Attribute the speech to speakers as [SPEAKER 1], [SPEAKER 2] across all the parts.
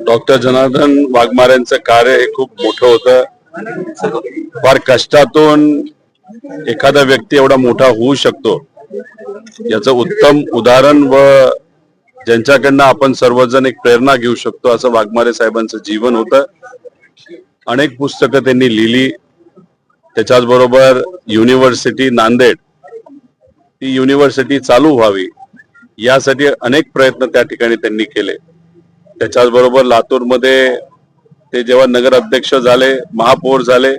[SPEAKER 1] Doctor Janardan वाघमारेंचं कार्य हे खूप मोठं होतं. फार कष्टातून एखादा व्यक्ती एवढा मोठा होऊ शकतो याचं उत्तम उदाहरण व ज्यांच्याकडनं आपण सर्वजण एक प्रेरणा घेऊ शकतो असं वाघमारे साहेबांचं जीवन होतं. अनेक पुस्तकं त्यांनी लिहिली. त्याच्याच बरोबर युनिव्हर्सिटी नांदेड ती युनिव्हर्सिटी चालू व्हावी यासाठी अनेक प्रयत्न त्या ठिकाणी त्यांनी केले. त्याच्याच बरोबर लातूरमध्ये ते जेव्हा नगर अध्यक्ष झाले, महापौर झाले,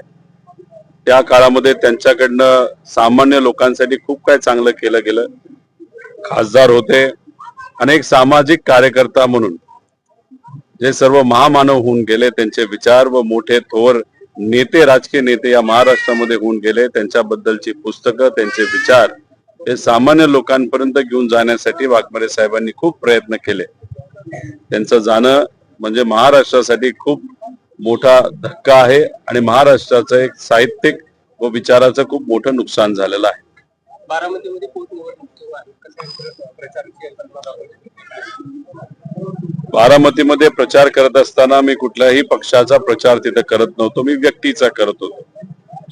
[SPEAKER 1] त्या काळामध्ये त्यांच्याकडनं सामान्य लोकांसाठी खूप काय चांगलं केलं गेलं. खासदार होते. अनेक सामाजिक कार्यकर्ता म्हणून जे सर्व महामानव होऊन गेले, त्यांचे विचार व मोठे थोर नेते, राजकीय नेते या महाराष्ट्रामध्ये होऊन गेले. त्यांच्याबद्दलची पुस्तकं, त्यांचे विचार हे सामान्य लोकांपर्यंत घेऊन जाण्यासाठी वाघमारे साहेबांनी खूप प्रयत्न केले. त्यांचं जाणं म्हणजे महाराष्ट्रासाठी खूप मोठा धक्का आहे आणि महाराष्ट्राचं एक साहित्यिक व विचाराचं खूप मोठं नुकसान झालेलं आहे. बारामतीमध्ये प्रचार करत असताना मी कुठल्याही पक्षाचा प्रचार तिथे करत नव्हतो, मी व्यक्तीचा करत होतो.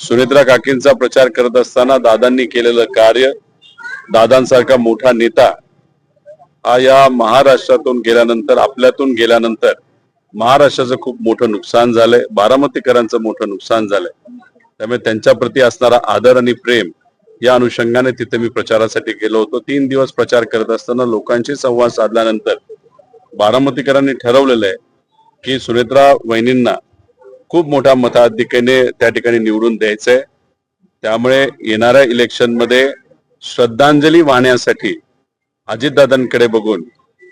[SPEAKER 1] सुनेत्रा काकींचा प्रचार करत असताना दादांनी केलेलं कार्य, दादांसारखा मोठा नेता हा या महाराष्ट्रातून गेल्यानंतर, आपल्यातून गेल्यानंतर महाराष्ट्राचं खूप मोठं नुकसान झालंय, बारामतीकरांचं मोठं नुकसान झालंय. त्यामुळे त्यांच्याप्रती असणारा आदर आणि प्रेम या अनुषंगाने तिथे मी प्रचारासाठी गेलो होतो. 3 दिवस प्रचार करत असताना लोकांशी संवाद साधल्यानंतर बारामतीकरांनी ठरवलेलं आहे की सुनेत्रा वहिनींना खूप मोठ्या मताधिक्याने त्या ठिकाणी निवडून द्यायचंय. त्यामुळे येणाऱ्या इलेक्शन मध्ये श्रद्धांजली वाहण्यासाठी अजितदादांकडे बघून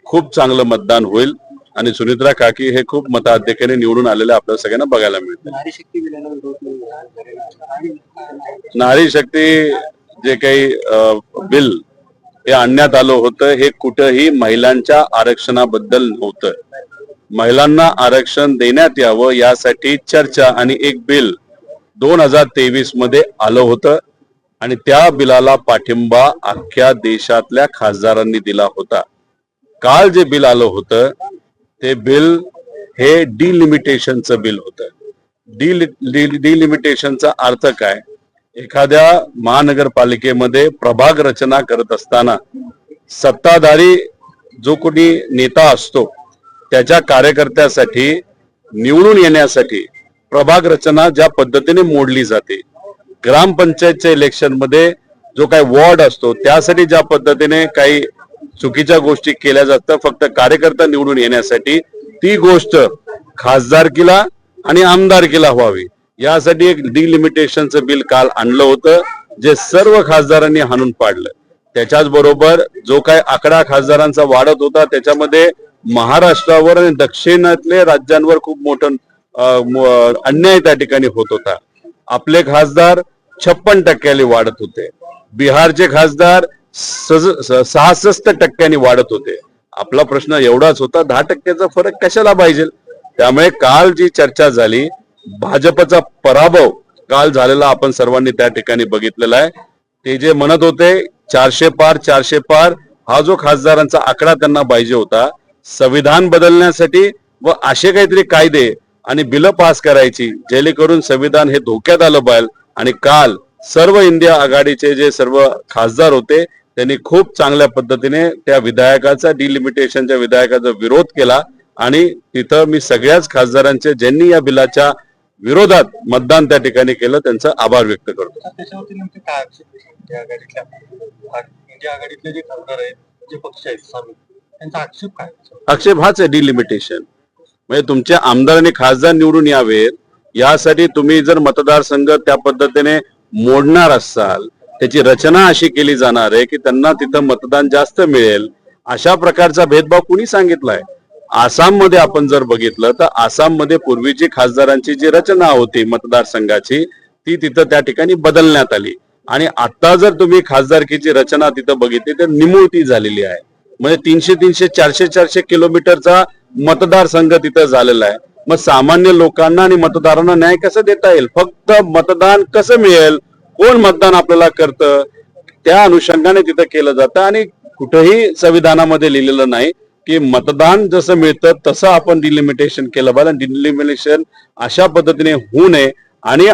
[SPEAKER 1] खूप चांगलं मतदान होईल आणि सुनेत्रा काकी हे खूप मताधिक्याने निवडून आलेले आपल्या सगळ्यांना बघायला मिळते. नारी शक्ती जे काही बिल हे आणण्यात आलं होतं हे कुठंही महिलांच्या आरक्षणाबद्दल नव्हतं. महिलांना आरक्षण देण्यात यावं यासाठी चर्चा आणि एक बिल 2023 मध्ये आलं होतं आणि त्या बिलाला पाठिंबा अख्ख्या देशातल्या खासदारांनी दिला होता. काल जे बिल आलं होतं ते बिल हे डिलिमिटेशनचं बिल होतं. डिलिमिटेशनचा अर्थ काय? एखाद्या महानगरपालिकेमध्ये प्रभाग रचना करत असताना सत्ताधारी जो कोणी नेता असतो त्याच्या कार्यकर्त्यासाठी निवडून येण्यासाठी प्रभाग रचना ज्या पद्धतीने मोडली जाते, ग्रामपंचायतच्या इलेक्शन मध्ये जो काही वॉर्ड असतो त्यासाठी ज्या पद्धतीने काही चुकीच्या गोष्टी केल्या जातात फक्त कार्यकर्ता निवडून येण्यासाठी, ती गोष्ट खासदारकीला आणि आमदारकीला व्हावी यासाठी एक डिलिमिटेशनचं बिल काल आणलं होतं जे सर्व खासदारांनी हाणून पाडलं. त्याच्याच बरोबर जो काही आकडा खासदारांचा वाढत होता त्याच्यामध्ये महाराष्ट्रावर आणि दक्षिणातले राज्यांवर खूप मोठं अन्याय त्या ठिकाणी होत होता. आपले खासदार 56% वाढत होते, बिहारचे खासदार 66% वाढत होते. आपला प्रश्न एवढाच होता 10%चा फरक कशाला पाहिजे. त्यामुळे काल जी चर्चा झाली, भाजपचा पराभव काल झालेला आपण सर्वांनी त्या ठिकाणी बघितलेला आहे. ते जे म्हणत होते 400 पार हा जो खासदारांचा आकडा त्यांना पाहिजे होता संविधान बदलण्यासाठी व असे काहीतरी कायदे आणि बिल पास करायची जेणेकरून संविधान हे धोक्यात आलं पाहिजे. आणि काल सर्व इंडिया आघाडीचे जे सर्व खासदार होते त्यांनी खूप चांगल्या पद्धतीने त्या विधायकाचा, डिलिमिटेशनच्या विधायकाचा विरोध केला आणि तिथं मी सगळ्याच खासदारांचे ज्यांनी या बिलाच्या विरोधात मतदान त्या ठिकाणी केलं त्यांचा आभार व्यक्त करतो. आक्षेप हाच आहे डिलिमिटेशन. म्हणजे तुमचे आमदार आणि खासदार निवडून यावेत यासाठी तुम्ही जर मतदारसंघ त्या पद्धतीने मोडणार असाल, त्याची रचना अशी केली जाणार आहे की त्यांना तिथं मतदान जास्त मिळेल, अशा प्रकारचा भेदभाव कुणी सांगितलाय? आसाममध्ये आपण जर बघितलं तर आसाममध्ये पूर्वीची खासदारांची जी रचना होती मतदारसंघाची ती तिथं त्या ठिकाणी बदलण्यात आली आणि आता जर तुम्ही खासदारकीची रचना तिथं बघितली तर निमुळती झालेली आहे. म्हणजे 300-300 400-400 किलोमीटरचा मतदारसंघ तिथं झालेला आहे. मग सामान्य लोकांना आणि मतदारांना न्याय कसं देता येईल? फक्त मतदान कसं मिळेल, कोण मतदान आपल्याला करतं त्या अनुषंगाने तिथं केलं जातं आणि कुठेही संविधानामध्ये लिहिलेलं नाही की मतदान जसं मिळतं तसं आपण डिलिमिटेशन केलं पाहिजे. डिलिमिटेशन अशा पद्धतीने होऊ नये आणि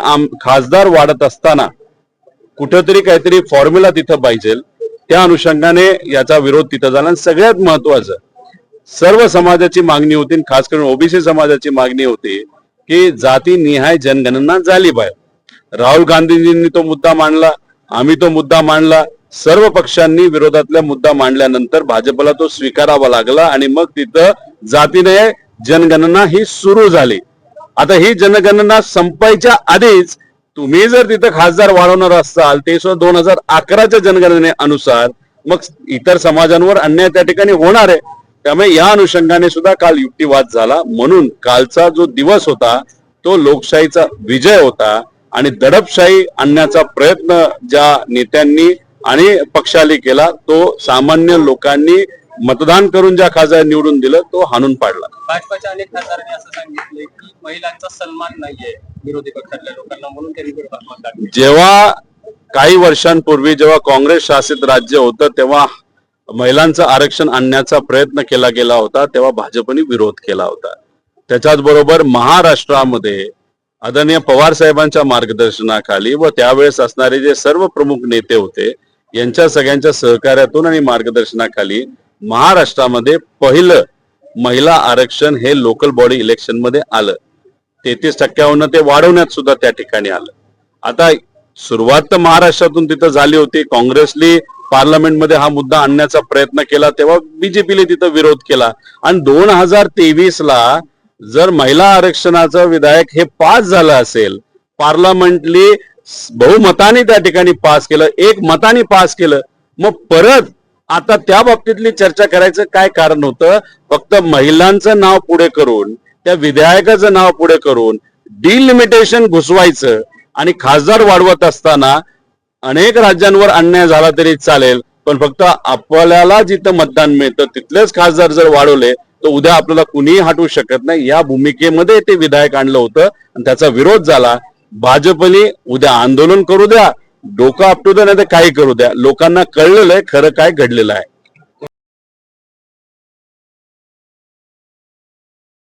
[SPEAKER 1] खासदार वाढत असताना कुठेतरी काहीतरी फॉर्म्युला तिथं पाहिजे. त्या अनुषंगाने याचा विरोध तिथं झाला. आणि सगळ्यात महत्वाचं सर्व समाजाची मागणी होती, खास करून ओबीसी समाजाची मागणी होती की जातीनिहाय जनगणना झाली पाहिजे. राहुल गांधीजींनी तो मुद्दा मांडला, आम्ही तो मुद्दा मांडला, सर्व पक्षांनी विरोधातला मुद्दा मांडल्यानंतर भाजपला तो स्वीकारावा लागला आणि मग तिथं जातीनिहाय जनगणना ही सुरू झाली. आता ही जनगणना संपायच्या आधीच तुम्ही जर तिथं खासदार वाढवणार असाल ते सुद्धा 2011च्या जनगणनेनुसार मग इतर समाजांवर अन्याय त्या ठिकाणी होणार आहे. त्यामुळे या अनुषंगाने सुद्धा काल युक्तिवाद झाला. म्हणून कालचा जो दिवस होता तो लोकशाहीचा विजय होता आणि दडपशाही आणण्याचा प्रयत्न ज्या नेत्यांनी आणि पक्षाने केला तो सामान्य लोकांनी मतदान करून ज्या खासदार निवडून दिलं तो हाणून पाडला.
[SPEAKER 2] भाजपच्या अनेक खासदारांनी असं सांगितले की महिलांचा सन्मान नाहीये विरोधी पक्षातल्या लोकांना, म्हणून ते विरोधात मतदान.
[SPEAKER 1] जेव्हा काही वर्षांपूर्वी जेव्हा काँग्रेस शासित राज्य होतं तेव्हा महिलांचं आरक्षण आणण्याचा प्रयत्न केला गेला होता, तेव्हा भाजपने विरोध केला होता. त्याच्याच बरोबर महाराष्ट्रामध्ये आदरणीय पवार साहेबांच्या मार्गदर्शनाखाली व त्यावेळेस असणारे जे सर्व प्रमुख नेते होते यांच्या सगळ्यांच्या सहकार्यातून आणि मार्गदर्शनाखाली महाराष्ट्रामध्ये पहिलं महिला आरक्षण हे लोकल बॉडी इलेक्शन मध्ये आलं. 33% ते वाढवण्यात सुद्धा त्या ठिकाणी आलं. आता सुरुवात तर महाराष्ट्रातून तिथं झाली होती. काँग्रेसने पार्लमेंटमध्ये हा मुद्दा आणण्याचा प्रयत्न केला तेव्हा बीजेपीने तिथं विरोध केला आणि 2023ला जर महिला आरक्षणाचं विधेयक हे पास झालं असेल, पार्लमेंटली बहुमताने त्या ठिकाणी पास केलं, एक मताने पास केलं, मग परत आता त्या बाबतीतली चर्चा करायचं काय कारण होतं? फक्त महिलांचं नाव पुढे करून त्या विधेयकाचं नाव पुढे करून डिलिमिटेशन घुसवायचं आणि खासदार वाढवत असताना अनेक राज्यांवर अन्याय झाला तरी चालेल, पण फक्त आपल्याला जिथं मतदान मिळतं तिथलेच खासदार जर वाढवले तर उद्या आपल्याला कुणीही हटवू शकत नाही. या भूमिकेमध्ये ते विधेयक आणलं होतं आणि त्याचा विरोध झाला. भाजपने उद्या आंदोलन करू द्या, डोकं आपटू द्या, नाही तर काही करू द्या, लोकांना कळलेलं आहे खरं काय घडलेलं आहे.